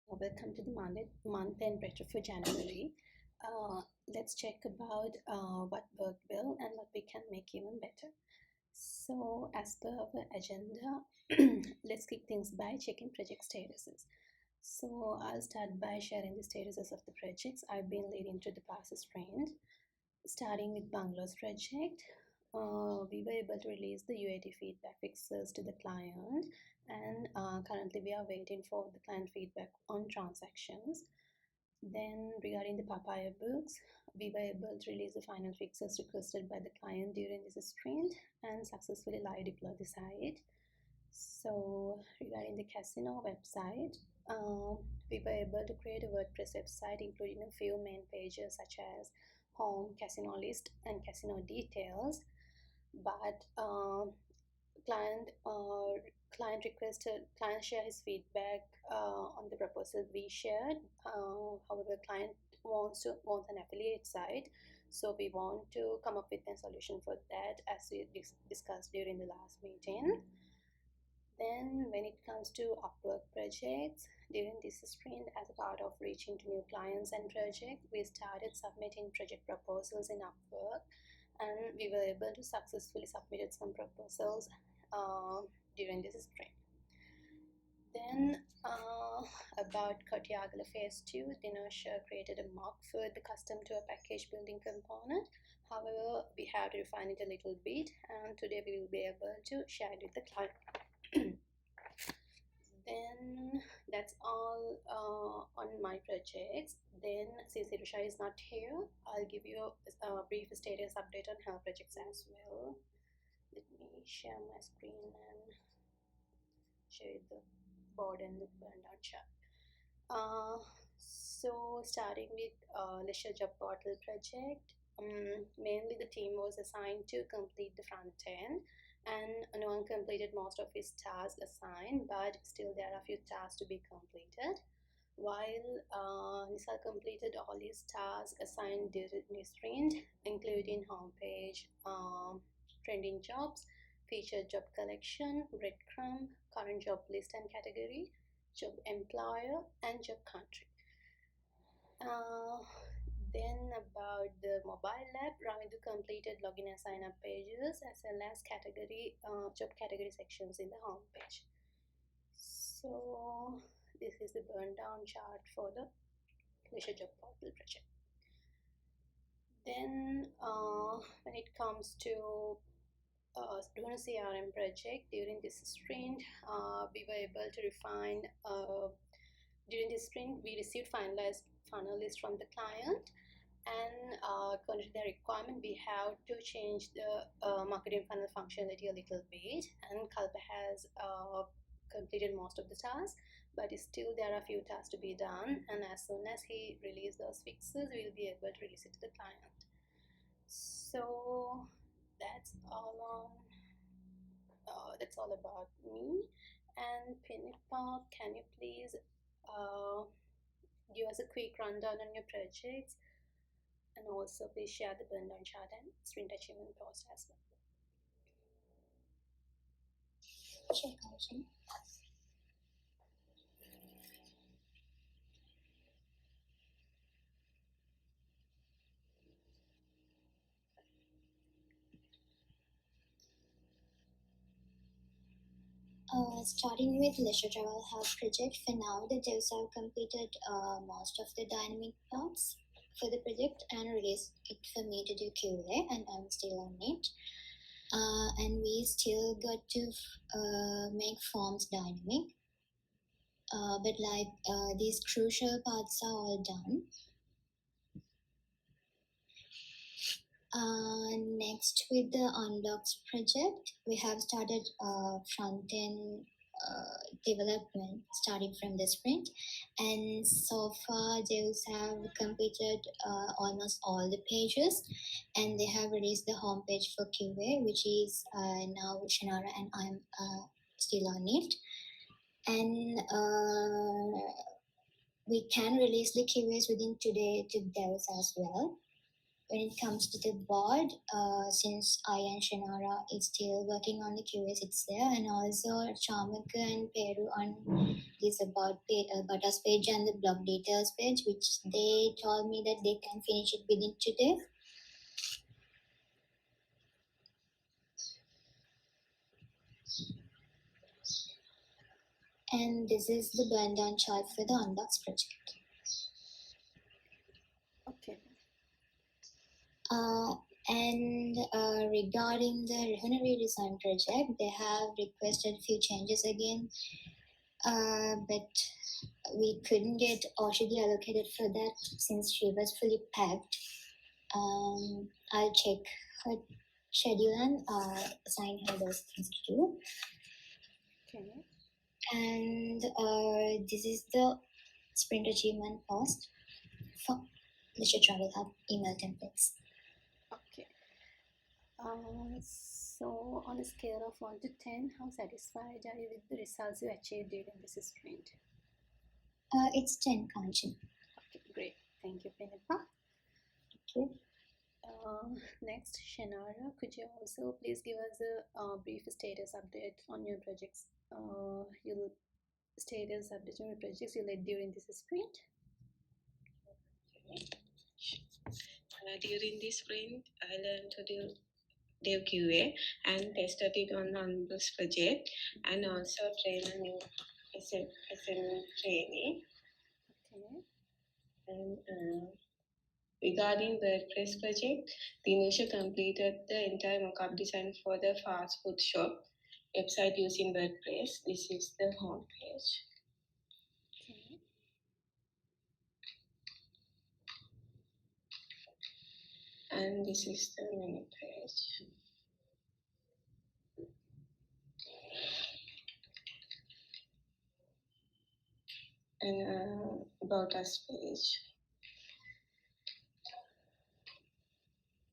Welcome to the month-end retro for January. Let's check about what worked well and what we can make even better. So, as per our agenda, let's kick things by checking project statuses. So, I'll start by sharing the statuses of the projects I've been leading through the past sprint. Starting with Bungalows project, we were able to release the UAT feedback fixes to the client, and currently we are waiting for the client feedback on transactions. Then regarding the Papaya books, we were able to release the final fixes requested by the client during this sprint and successfully live deploy the site. So regarding the casino website, we were able to create a WordPress website including a few main pages such as home, casino list, and casino details. But client requested client share his feedback on the proposal we shared. However, client wants an affiliate site, so we want to come up with a solution for that as we discussed during the last meeting. Then when it comes to Upwork projects, during this sprint, as a part of reaching to new clients and projects, we started submitting project proposals in Upwork, and we were able to successfully submit some proposals during this sprint. Then about Kotiagala Phase 2, Dinosha created a mock for the custom tour package building component. However, we have to refine it a little bit, and today we will be able to share it with the client. Then that's all on my projects. Then since Irusha is not here, I'll give you a brief status update on her projects as well. Let me share my screen and show you the board and the burn-down chart. So starting with Leisure Job Portal project, mainly the team was assigned to complete the front end, and no one completed most of his tasks assigned, but still there are a few tasks to be completed. While Nisal completed all his tasks assigned during the sprint, including homepage, trending jobs, featured job collection, breadcrumb, current job list and category, job employer, and job country. Then about the mobile app, Ramindu completed login and sign up pages as well as job category sections in the home page. So this is the burn down chart for the Leisure Job Portal project. Then when it comes to doing a CRM project during this sprint, we were able to refine. During this sprint, we received finalized funnel list from the client, and according to the requirement, we have to change the marketing funnel functionality a little bit. And Kalpa has completed most of the tasks, but still there are a few tasks to be done. And as soon as he releases those fixes, we'll be able to release it to the client. So that's all about me. And Pinipa, can you please give us a quick rundown on your projects, and also please share the burn down chart and sprint achievement post as well. Sure, Kaushal. Starting with Leisure Travel Hub project, for now the devs have completed most of the dynamic parts for the project and released it for me to do QA, and I'm still on it. And we still got to make forms dynamic, but like these crucial parts are all done. Next, with the Unblocks project, we have started front-end development starting from the sprint, and so far devs have completed almost all the pages, and they have released the homepage for QA, which is now Shanara and I'm still on it. And we can release the QAs within today to devs as well. when it comes to the board, since I and Shanara is still working on the QS, it's there, and also Chamaka and Peru on this about us page and the blog details page, which they told me that they can finish it within today. And this is the burn down chart for the Unbox project. Okay. And regarding the refinery design project, they have requested a few changes again, but we couldn't get Oshidi allocated for that since she was fully packed. I'll check her schedule and assign her those things to do. Okay. And this is the sprint achievement post for the tutorial hub email templates. Okay. So on a scale of 1 to 10, how satisfied are you with the results you achieved during this sprint? It's 10, Kanchan. Okay, great. Thank you, Penipa. Okay. Next, Shanara, could you also please give us a brief status update on your projects? Your status update on your projects you led during this sprint? During this sprint, I learned to do dev QA and tested it on this project, and also trained a new SM trainee. Okay. And regarding the WordPress project, Dinusha completed the entire mockup design for the fast food shop website using WordPress. This is the home page. Okay. And this is the menu page. And about us page.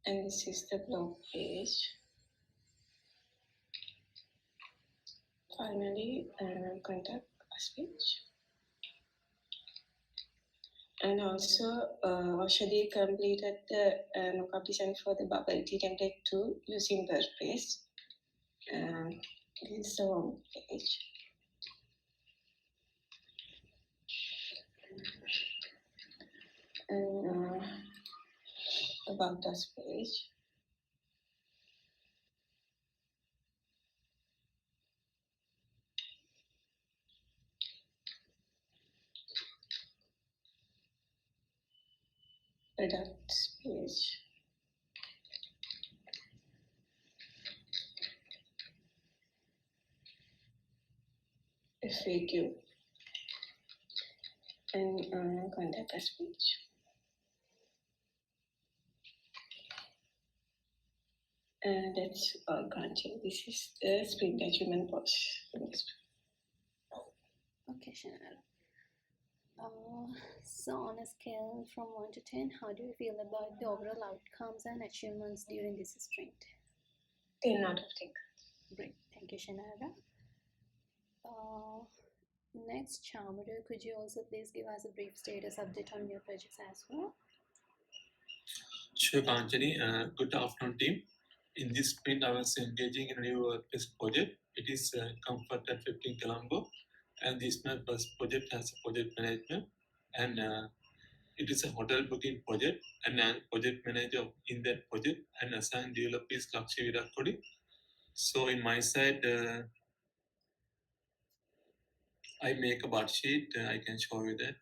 And this is the blog page. Finally, contact us page. And also, Oshadi completed the mockup design for the bubble tea template 2 using WordPress. This is the home page. And about us page. Products page. FAQ. And contact us page. And that's all content. This is the sprint achievement post. Okay, Shanara. So on a scale from 1 to 10, how do you feel about the overall outcomes and achievements during this sprint? 10 out of 10. Great, thank you, Shanara. Next, Chamaru, could you also please give us a brief status update on your projects as well? Sure, Kanchani. Good afternoon, team. In this sprint, I was engaging in a new WordPress project. It is Comfort at 15 Colombo, and this my first project has a project management, and it is a hotel booking project, and I'm project manager in that project, and assigned developer is Lakshya Virakodi. So in my side, I make a bar sheet. I can show you that.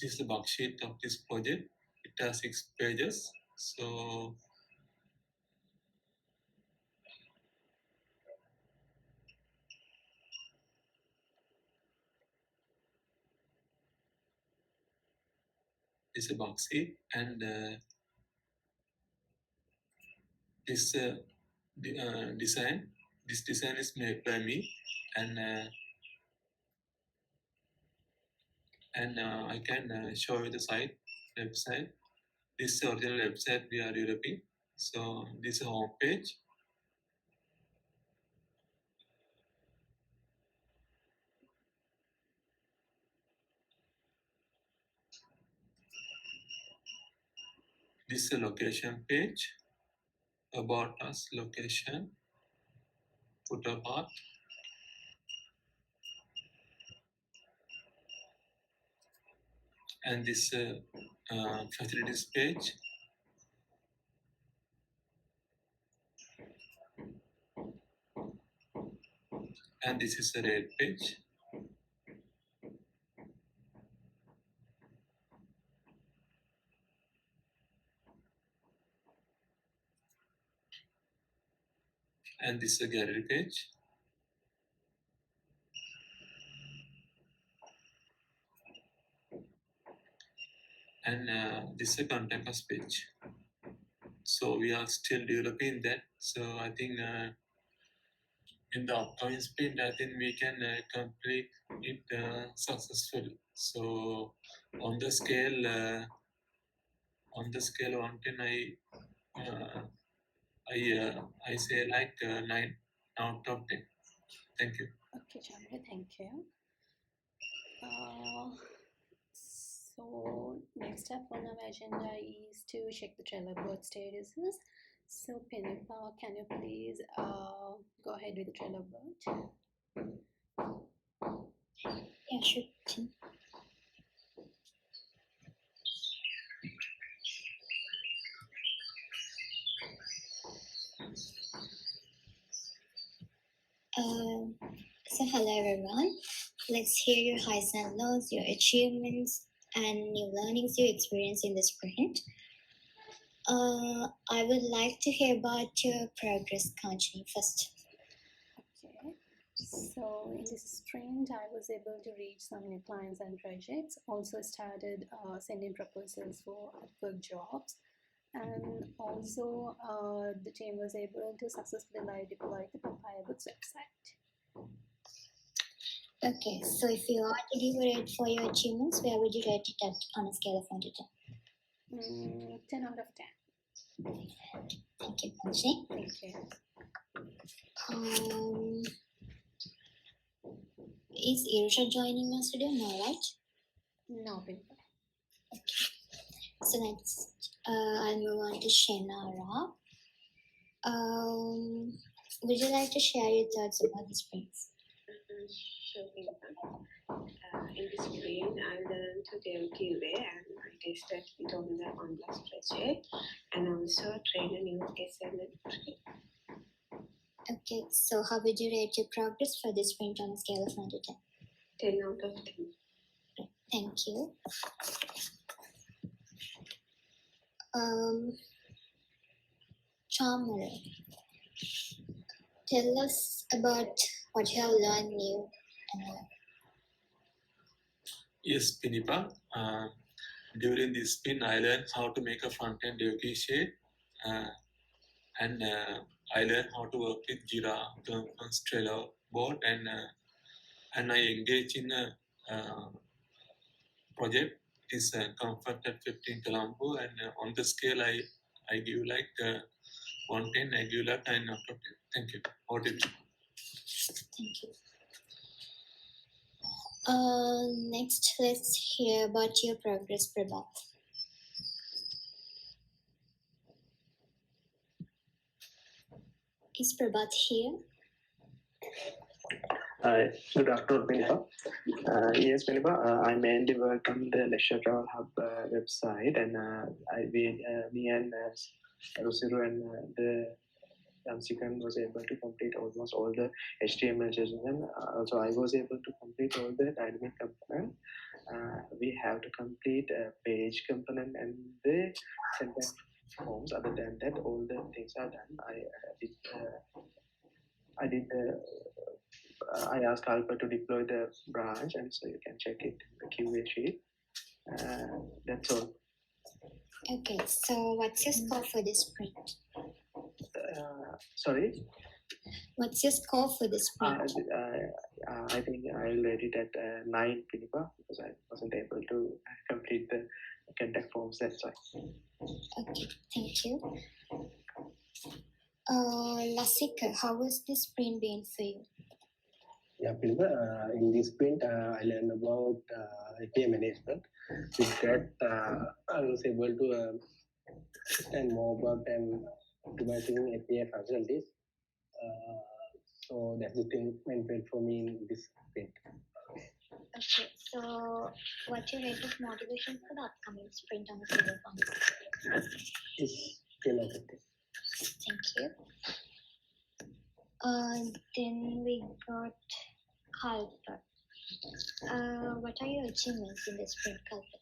This is the box sheet of this project. It has 6 pages. So it's a box sheet, and this design. This design is made by me, and I can show you the website. This is the original website we are developing. So this is a home page. This is a location page, about us, location, footer path, and this facilities page. And this is a red page. And this is a gallery page. And this is a contact us page. So we are still developing that. So I think in the upcoming sprint, I think we can complete it successfully. So on the scale 1 to 10, I say like 9 out of 10. Thank you. Okay, Chandra, thank you. So next up on our agenda is to check the Trello board statuses. So Pinipa, can you please go ahead with the Trello board? Yeah, sure. So hello everyone. Let's hear your highs and lows, your achievements, and new learnings you experienced in the sprint. I would like to hear about your progress, Kanchani, first. Okay. So in this sprint, I was able to reach some new clients and projects. Also started sending proposals for work jobs. And also the team was able to successfully live deploy the Papaya Books website. Okay, so if you are to give a rate for your achievements, where would you rate it at on a scale of 1 to 10? 10 out of 10. Thank you, Kanchani. Thank you. Is Irusha joining us today? No, right? No, Pinipa. So next, I'll move on to Shenara. Would you like to share your thoughts about the sprints? Sure, in this sprint, I learned to dev QA and I tested it on the Unblocks project and also trained a new SML. Okay, so how would you rate your progress for this sprint on a scale of 1 to 10? 10 out of 10. Thank you. Chamara, tell us about what you have learned new. Yes, Pinipa. During this sprint, I learned how to make a front-end Yogi shade, and I learned how to work with Jira, Trello board, and I engage in a project. It is Comfort at 15 Colombo, and on the scale, I give like 110, I give like 9 out of 10. Thank you. Thank you. Next, let's hear about your progress, Prabhat. Is Prabhat here? Good afternoon, Pinipa. Yes, Pinipa, I mainly work on the Lecture Travel Hub website, and me and Rusiru and the Jamsikan was able to complete almost all the HTML sessions, and also I was able to complete all the dynamic component. We have to complete a page component and the syntax forms. Other than that, all the things are done. I asked Alpha to deploy the branch, and so you can check it in the QA sheet. That's all. Okay, so what's your score for this sprint? Sorry? What's your score for this sprint? I think I'll rate it at 9, Pinipa, because I wasn't able to complete the contact forms. That's why. Okay, thank you. Lasika, how was this sprint been for you? Yeah, Pinipa, in this sprint, I learned about API management. With that, I was able to and more about them optimizing API functionalities. So that's the thing went well for me in this sprint. Okay, so what's your rate of motivation for the upcoming sprint on the silver one? It's 10 out of 10. Thank you. Then we got Kalpa. What are your achievements in the sprint, Kalpa?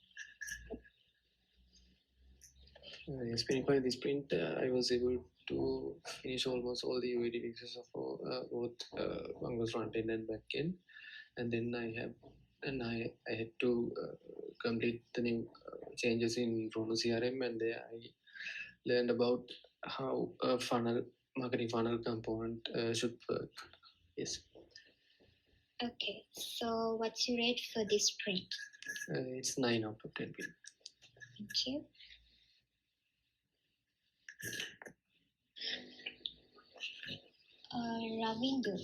Yes, in this sprint, I was able to finish almost all the UAD fixes of both Mongo's front end and back end, and then I had to complete the new changes in Chrono CRM, and there I learned about how a marketing funnel component should work. Yes. Okay, so what's your rate for this sprint? It's 9 out of 10. Thank you. Ravindu,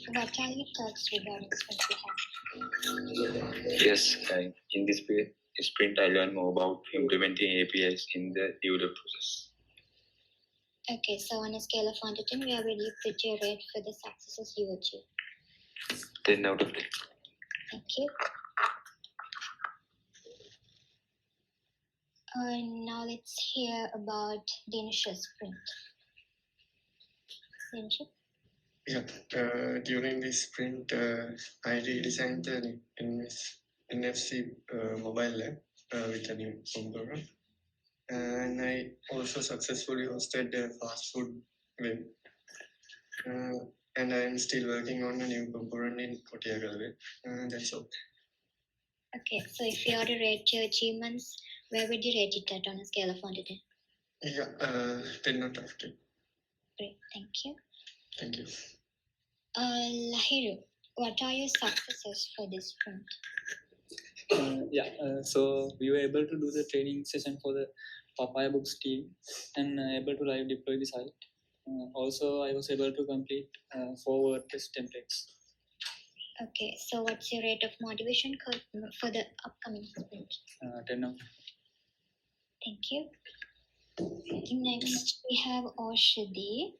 what are your thoughts regarding sprint behavior? Yes, in this sprint, I learned more about implementing APIs in the development process. Okay, so on a scale of 1 to 10, where will you put your rate for the successes you achieved? 10 out of 10. Thank you. Now let's hear about the initial sprint. Dinesh? Yeah, during this sprint, I redesigned the NFC mobile app with a new component. And I also successfully hosted a fast food web. And I'm still working on a new component in Kotia Galway. That's all. Okay, so if you are to rate your achievements, where would you rate it at on a scale of 1 to 10? Yeah, 10 out of 10. Great, thank you. Thank you. Lahiru, what are your successes for this sprint? So we were able to do the training session for the Papaya Books team and able to live deploy the site. Also, I was able to complete 4 WordPress templates. Okay, so what's your rate of motivation for the upcoming sprint? 10 out. Thank you. Next, we have Oshadi.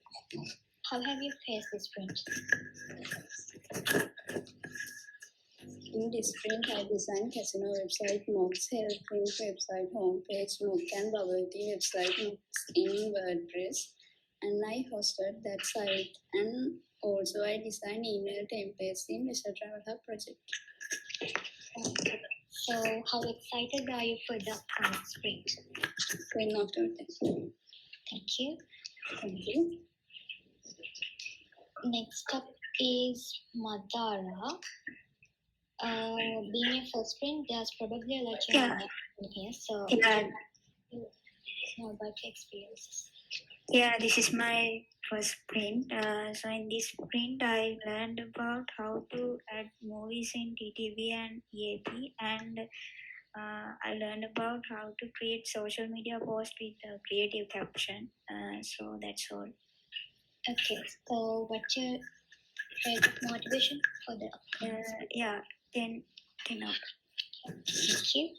How have you faced this sprint? In this sprint, I designed casino website, mocks, health website, homepage, mock and bubble tea website, mocks in WordPress, and I hosted that site. And also, I designed email templates in Leisure Travel Hub project. Okay. So, how excited are you for the upcoming sprint? 10 out of 10. Thank you. Thank you. Next up is Madara. Being a first sprint, there's probably a lot in here. So, more about your experiences. Yeah, this is my first sprint. So in this sprint, I learned about how to add movies in TTV and EAP, and I learned about how to create social media posts with a creative caption. So that's all. Okay, so what's your rate of motivation for the upcoming sprint? Yeah, 10 out. Thank you.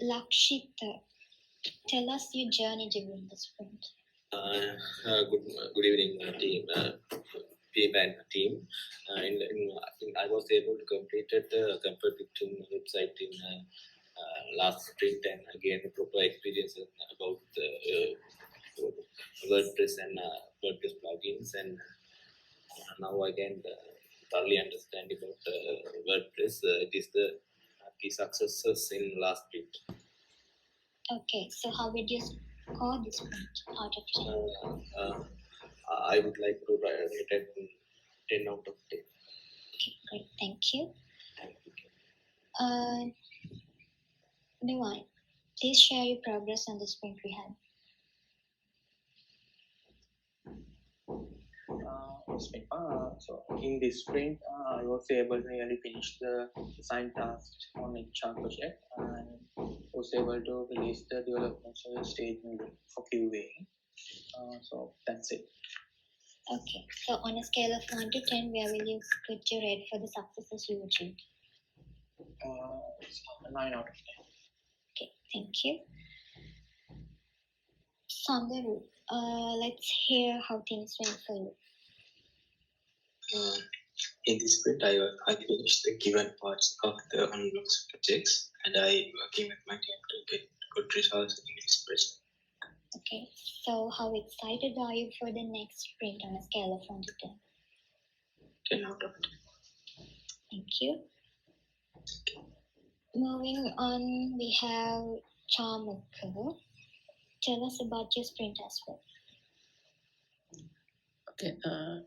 Lakshita, tell us your journey during the sprint. Good evening, team. P-Band team. I was able to complete the Comfort 15 website in last sprint and again proper experience about WordPress and WordPress plugins, and now I can thoroughly understand about WordPress. It is the key successes in last sprint. Okay, so how would you score this sprint out of 10? I would like to rate it 10 out of 10. Okay, great, thank you. Nuwan, please share your progress on the sprint we had. So in this sprint, I was able to nearly finish the design tasks on HR project and was able to release the development stage for QA. So that's it. Okay, so on a scale of 1 to 10, where will you put your rate for the successes you achieved? It's 9 out of 10. Okay, thank you. Sangaru, let's hear how things went for you. In this sprint, I finished the given parts of the unblocked projects, and I working with my team to get good results in this sprint. Okay, so how excited are you for the next sprint on a scale of 1 to 10? 10 out of 10. Thank you. Moving on, we have Chamukka. Tell us about your sprint as well. Okay,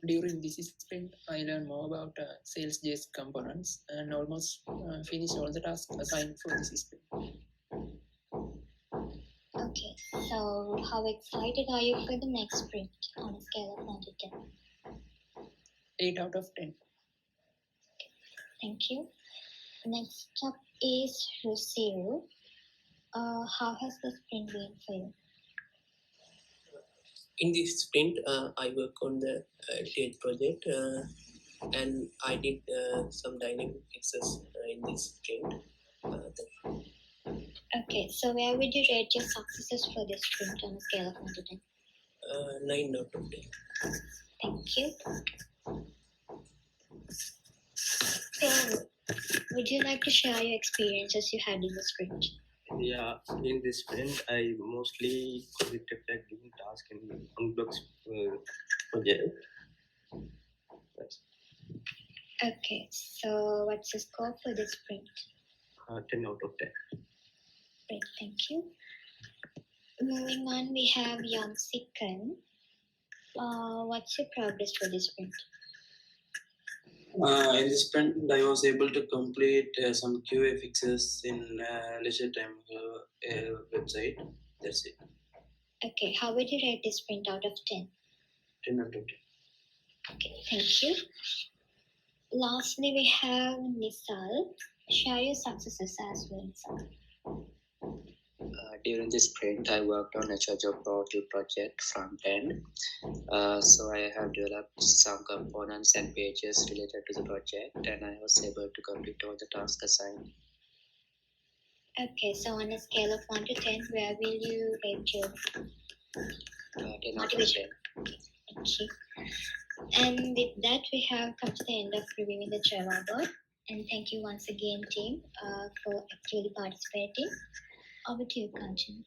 during this sprint, I learned more about sales-based components and almost finished all the tasks assigned for this sprint. Okay, so how excited are you for the next sprint on a scale of 1 to 10? 8 out of 10. Thank you. Next up is Rusiru. How has the sprint been for you? In this sprint, I work on the LTH project and I did some dynamic fixes in this sprint. Okay, so where would you rate your successes for this sprint on a scale of 1 to 10? 9 out of 10. Thank you. So, would you like to share your experiences you had in the sprint? Yeah, in this sprint, I mostly completed that given task in the unblocked project. Yes. Okay, so what's the score for this sprint? 10 out of 10. Great, thank you. Moving on, we have Yamsikan. What's your progress for this sprint? In this sprint, I was able to complete some QA fixes in leisure time website. That's it. Okay, how would you rate this sprint out of 10? 10 out of 10. Okay, thank you. Lastly, we have Nisal. Share your successes as well, Nisal. During this sprint, I worked on a job portal project front end. So I have developed some components and pages related to the project, and I was able to complete all the tasks assigned. Okay, so on a scale of 1 to 10, where will you rate your 10 out of 10. Okay, thank you. And with that, we have come to the end of reviewing the Trevor board. And thank you once again, team, for actually participating. Over to you, Kanchan.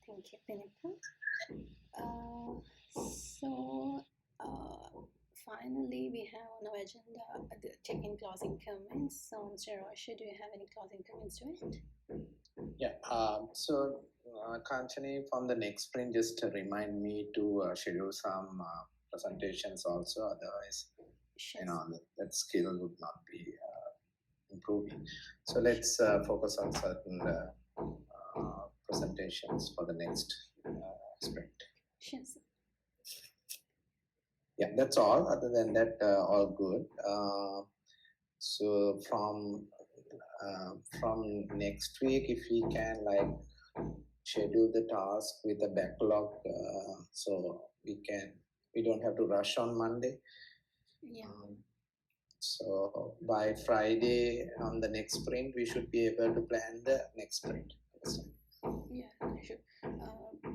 Thank you, Pinika. Finally, we have on our agenda the check-in closing comments. So, Mr. Rosha, do you have any closing comments to it? Yeah, Kanchani, from the next sprint, just to remind me to schedule some presentations also. Otherwise, sure. That skill would not be improving. So let's focus on certain presentations for the next sprint. Sure. Yeah, that's all. Other than that, all good. So from next week, if we can schedule the task with a backlog, so we don't have to rush on Monday. Yeah. So by Friday on the next sprint, we should be able to plan the next sprint. Yeah, sure.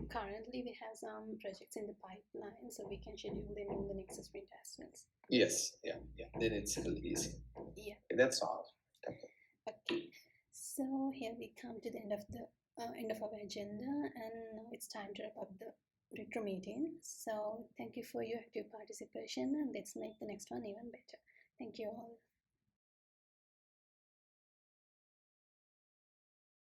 Currently, we have some projects in the pipeline, so we can schedule them in the next sprint as well. Yes, yeah. Then it's a little easy. Yeah. Okay, that's all. Okay. So here we come to the end of our agenda, and now it's time to wrap up the retro meeting. So thank you for your active participation, and let's make the next one even better. Thank you all.